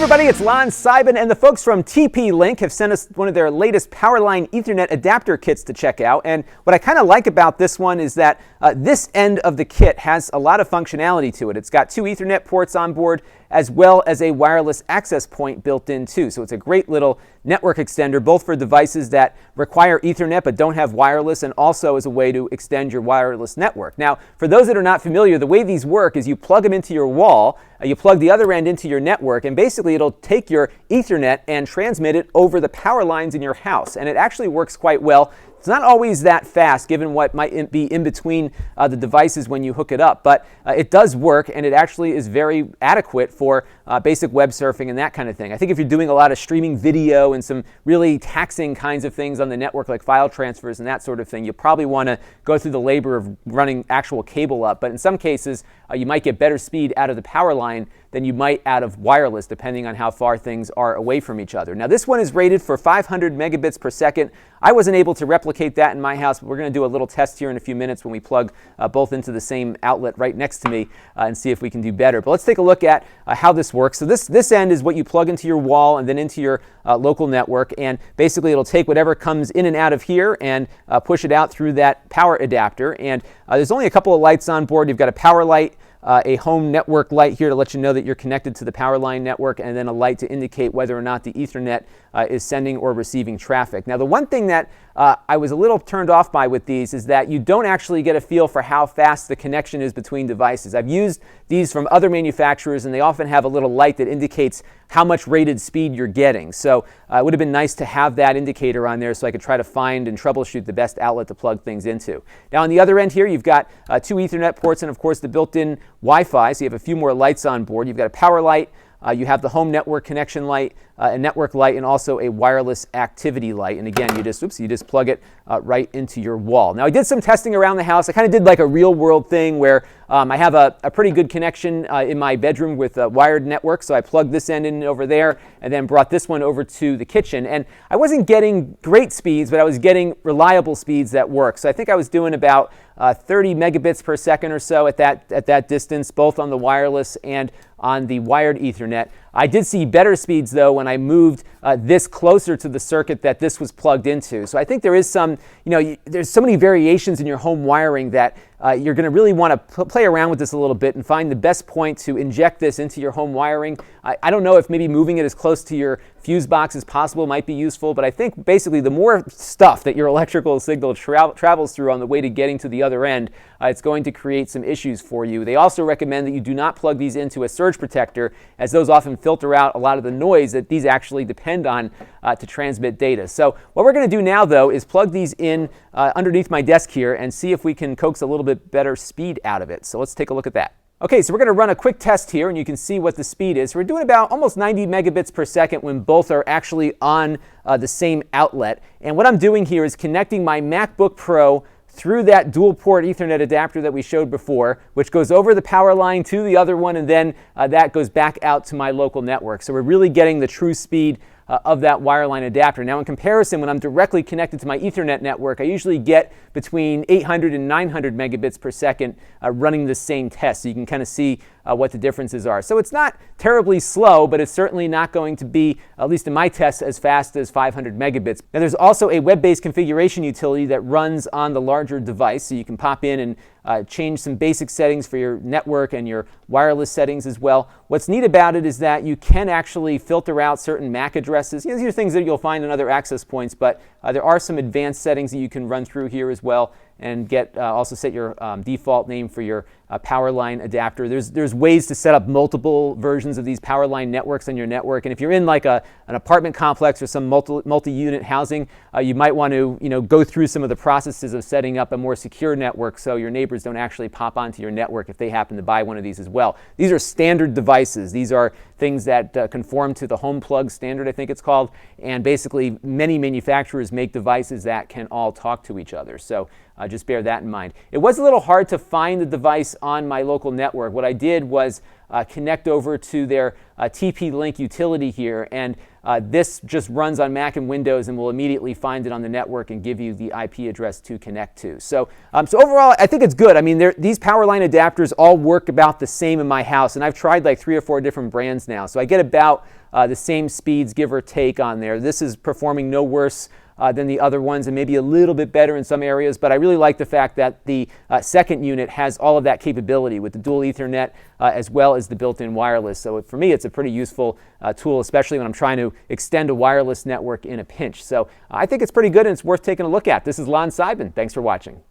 everybody, it's Lon.TV, and the folks from TP-Link have sent us one of their latest PowerLine Ethernet adapter kits to check out. And what I kind of like about this one is that this end of the kit has a lot of functionality to it. It's got 2 Ethernet ports on board, as well as a wireless access point built in too. So it's a great little network extender, both for devices that require Ethernet but don't have wireless, and also as a way to extend your wireless network. Now, for those that are not familiar, the way these work is you plug them into your wall, you plug the other end into your network, and basically it'll take your Ethernet and transmit it over the power lines in your house. And it actually works quite well. It's not always that fast, given what might be in between the devices when you hook it up, but it does work, and it actually is very adequate for basic web surfing and that kind of thing. I think if you're doing a lot of streaming video and some really taxing kinds of things on the network, like file transfers and that sort of thing, you probably want to go through the labor of running actual cable up. But in some cases, you might get better speed out of the power line than you might out of wireless, depending on how far things are away from each other. Now, this one is rated for 500 megabits per second. I wasn't able to replicate that in my house, but we're going to do a little test here in a few minutes when we plug both into the same outlet right next to me and see if we can do better. But let's take a look at how this works. So this end is what you plug into your wall and then into your local network, and basically it'll take whatever comes in and out of here and push it out through that power adapter. And there's only a couple of lights on board. You've got a power light, a home network light here to let you know that you're connected to the PowerLine network, and then a light to indicate whether or not the Ethernet is sending or receiving traffic. Now, the one thing that I was a little turned off by with these is that you don't actually get a feel for how fast the connection is between devices. I've used these from other manufacturers, and they often have a little light that indicates how much rated speed you're getting. So it would have been nice to have that indicator on there so I could try to find and troubleshoot the best outlet to plug things into. Now, on the other end here, you've got 2 Ethernet ports and, of course, the built-in Wi-Fi, so you have a few more lights on board. You've got a power light, you have the home network connection light, a network light, and also a wireless activity light. And again, you just plug it right into your wall. Now, I did some testing around the house. I kind of did like a real-world thing where I have a pretty good connection in my bedroom with a wired network, so I plugged this end in over there and then brought this one over to the kitchen. And I wasn't getting great speeds, but I was getting reliable speeds that work. So I think I was doing about 30 megabits per second or so at that distance, both on the wireless and on the wired Ethernet. I did see better speeds, though, when I moved this closer to the circuit that this was plugged into. So I think there is some, there's so many variations in your home wiring that you're going to really want to play around with this a little bit and find the best point to inject this into your home wiring. I don't know if maybe moving it as close to your fuse box as possible might be useful, but I think basically the more stuff that your electrical signal travels through on the way to getting to the other end, it's going to create some issues for you. They also recommend that you do not plug these into a surge protector, as those often filter out a lot of the noise that these actually depend on to transmit data. So what we're going to do now, though, is plug these in underneath my desk here and see if we can coax a little bit better speed out of it. So let's take a look at that. Okay, so we're going to run a quick test here, and you can see what the speed is. We're doing about almost 90 megabits per second when both are actually on the same outlet. And what I'm doing here is connecting my MacBook Pro through that dual port Ethernet adapter that we showed before, which goes over the power line to the other one, and then that goes back out to my local network. So we're really getting the true speed of that wireline adapter. Now, in comparison, when I'm directly connected to my Ethernet network, I usually get between 800 and 900 megabits per second running the same test. So you can kind of see what the differences are. So it's not terribly slow, but it's certainly not going to be, at least in my tests, as fast as 500 megabits. Now, there's also a web-based configuration utility that runs on the larger device, so you can pop in and change some basic settings for your network and your wireless settings as well. What's neat about it is that you can actually filter out certain MAC addresses. These are things that you'll find in other access points, but there are some advanced settings that you can run through here as well, and get also set your default name for your PowerLine adapter. There's ways to set up multiple versions of these PowerLine networks on your network, and if you're in like an apartment complex or some multi-unit housing, you might want to go through some of the processes of setting up a more secure network so your neighbors don't actually pop onto your network if they happen to buy one of these as well. These are standard devices. These are things that conform to the home plug standard, I think it's called, and basically many manufacturers make devices that can all talk to each other. So just bear that in mind. It was a little hard to find the device on my local network. What I did was connect over to their TP-Link utility here, and this just runs on Mac and Windows and will immediately find it on the network and give you the IP address to connect to. So overall, I think it's good. I mean, these PowerLine adapters all work about the same in my house, and I've tried like 3 or 4 different brands now. So I get about the same speeds, give or take, on there. This is performing no worse than the other ones, and maybe a little bit better in some areas, but I really like the fact that the second unit has all of that capability with the dual Ethernet as well as the built-in wireless. So for me, it's a pretty useful tool, especially when I'm trying to extend a wireless network in a pinch. So I think it's pretty good and it's worth taking a look at. This is Lon.TV. Thanks for watching.